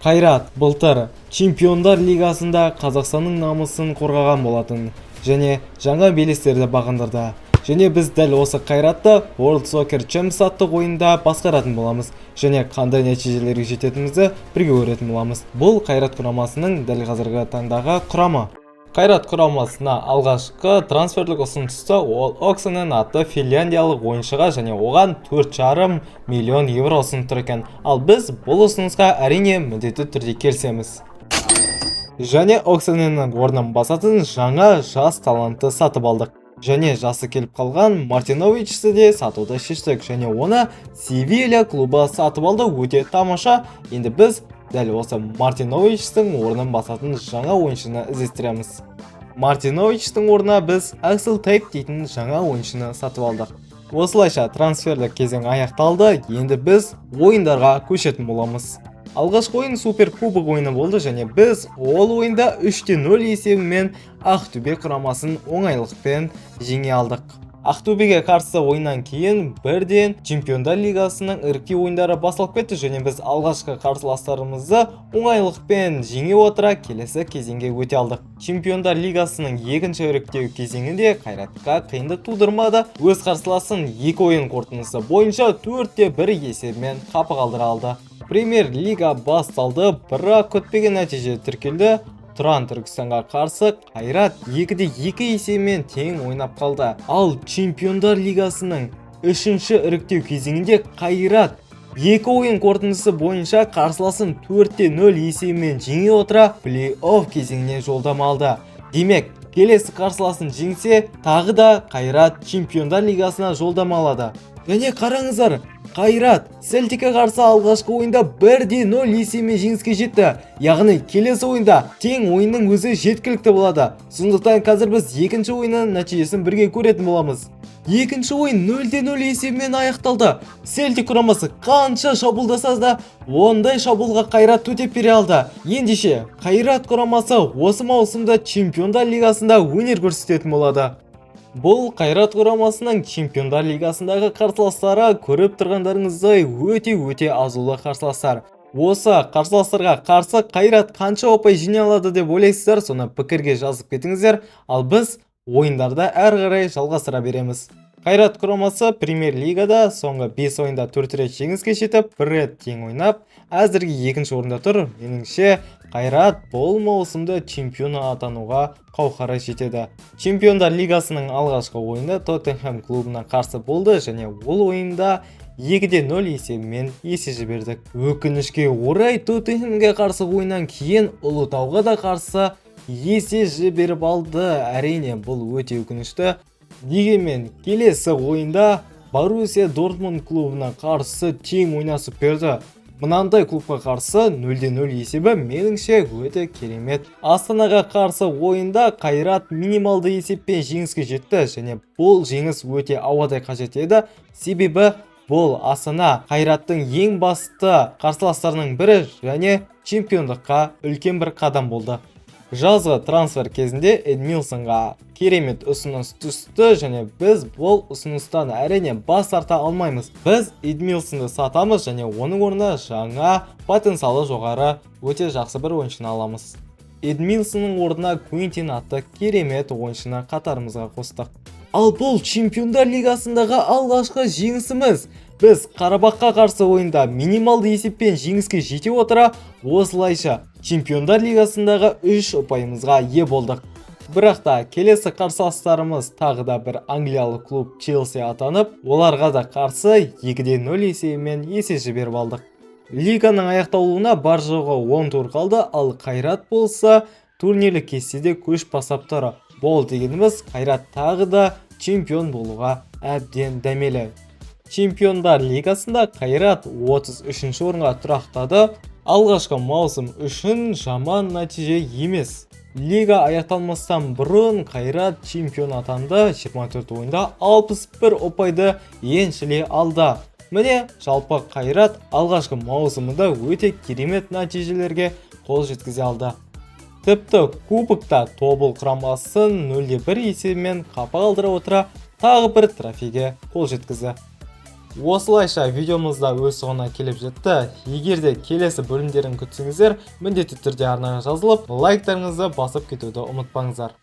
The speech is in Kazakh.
Қайрат былтыр Чемпиондар лигасында Қазақстанның намысын қорғаған болатын және жаңа белестерді бағындырды. Және біз дәл осы Қайратты World Soccer Champs атты ойында басқаратын боламыз және қандай нәтижелерге жететінімізді бірге көретін боламыз. Бұл Қайрат құрамасының дәл қазіргі таңдағы құрамы. Қайрат құрамасына алғашқы трансферлік ұсынысты ол Оксанен атты финляндиялық ойыншыға және оған 4,5 миллион евро ұсынып екен. Ал біз бұл ұсынысқа әрине міндетті түрде келісеміз. Және Оксаненнің орнын басатын жаңа жас талантты сатып алдық. Және жасы келіп қалған Мартиновичті де сатуды шештік және оны Севилья клубы сатып алды. Өте тамаша. Енді біз дәл осы Мартиновичтің орнын басатын жаңа ойыншыны іздестіреміз. Мартиновичтің орнына біз Аксель Тейп дейтін жаңа ойыншыны сатып алдық. Осылайша трансферлік кезең аяқталды. Енді біз ойындарға көшетін боламыз. Алғашқы ойын суперкубок ойыны болды және біз ол ойында 3-0 есебімен Ақтөбе құрамасын оңайлықпен жеңе алдық. Ақтөбеге қарсы ойыннан кейін бірден Чемпиондар лигасының іріктеу ойындары басылып кетті және біз алғашқы қарсыластарымызды оңайлықпен жеңе отыра келесі кезеңге өте алдық. Чемпиондар лигасының екінші іріктеу кезеңінде Қайратқа қиындық тудырмады. Өз қарсыласын 2 ойын қорытындысы бойынша 4-1 есебімен қапы қалдыра алды. Премьер-лига басталды, бірақ күтпеген нәтиже тіркелді. Тұран Түркістанға қарсы Қайрат 2-2 есебімен тең ойнап қалды. Ал Чемпиондар лигасының 3-ші іріктеу кезеңінде Қайрат 2 ойын қорытындысы бойынша қарсыласын 4-0 есебімен жеңе отыра плей-офф кезеңіне жолдама алды. Демек, келесі қарсыласын жеңсе, тағы да Қайрат Чемпиондар лигасына жолдама алады. Және қараңыздар, Қайрат Селтикке қарсы алғашқы ойында 1-0 есебімен жеңіске жетті. Яғни келесі ойында тең ойынның өзі жеткілікті болады. Сондықтан қазір біз екінші ойынның нәтижесін бірге көретін боламыз. Екінші ойын 0-0 есебімен аяқталды. Селтик құрамасы қанша шабуылдаса да, ондай шабуылға Қайрат төтеп бере алды. Ендеше Қайрат құрамасы осы маусымда Чемпиондар лигасында өнер көрсететін болады. Бұл Қайрат құрамасының Чемпиондар лигасындағы қарсыластары көріп тұрғандарыңыздай өте азулы қарсыластар. Осы қарсыластарға қарсы Қайрат қанша ұпай жинай алады деп ойлайсыздар, соны пікірге жазып кетіңіздер. Ал біз ойындарды әрі қарай жалғастыра береміз. Қайрат құрамасы Премьер-лигада соңғы 5 ойында 4 рет жеңіске жетіп, 1 рет тең ойнап, әзірге 2-ші орында тұр. Меніңше Қайрат бұл маусымда чемпионы атануға қауқары жетеді. Чемпиондар лигасының алғашқы ойында Тоттенхэм клубына қарсы болды және ол ойында 2-0 есебімен есе жібердік. Өкінішке орай Тоттенхэмге қарсы ойыннан кейін Ұлытауға да қарсы есе жіберіп алды. Әрине бұл өте өкінішті. Дегенмен келесі ойында Боруссия Дортмунд клубына қарсы тең ойнасып берді. Мынандай клубқа қарсы 0-0 есебі меніңше өте керемет. Астанаға қарсы ойында Қайрат минималды есеппен жеңіске жетті және бұл жеңіс өте ауадай қажет еді. Себебі бұл Астана Қайраттың ең басты қарсыластарының бірі және чемпиондыққа үлкен бір қадам болды. Жазғы трансфер кезінде Эдмилсонға керемет ұсыныс түсті және біз бұл ұсыныстан әрине бас тарта алмаймыз. Біз Эдмилсонды сатамыз және оның орнына жаңа потенциалы жоғары өте жақсы бір ойыншыны аламыз. Эдмилсонның орнына Квинтин атты керемет ойыншыны қатарымызға қостық. Ал бұл Чемпиондар лигасындағы алғашқы жеңісіміз. Біз Қарабаққа қарсы ойында минималды есеппен жеңіске жете отыра, осылайша Чемпиондар лигасындағы 3 ұпайымызға ие болдық. Бірақ та келесі қарсыластарымыз тағы да бір англиялық клуб Челси атанып, оларға да қарсы 2-0 есебімен есе жіберіп алдық. Лиганың аяқталуына бар жоғы 10 тур қалды, ал Қайрат болса турнирлік кестеде көш бастап тұр. Бұл дегеніміз Қайрат тағы да чемпион болуға әбден дәмелі. Чемпиондар лигасында Қайрат 33-ші орынға тұрақтады. Алғашқы маусым үшін жаман нәтиже емес. Лига аяқталмастан бұрын Қайрат чемпион атанды. 24 ойында 61 ұпайды еншілей алды. Міне жалпы Қайрат алғашқы маусымында өте керемет нәтижелерге қол жеткізе алды. Тіпті кубокта Тобыл құрамасын 0-1 есебімен қапы қалдыра отыра тағы бір трофейге қол жеткізді. Осылайша видеомызда өз соңына келіп жетті. Егер де келесі бөлімдерін күтсеңіздер, міндетті түрде арнаға жазылып, лайктарыңызды басып кетуді ұмытпаңыздар.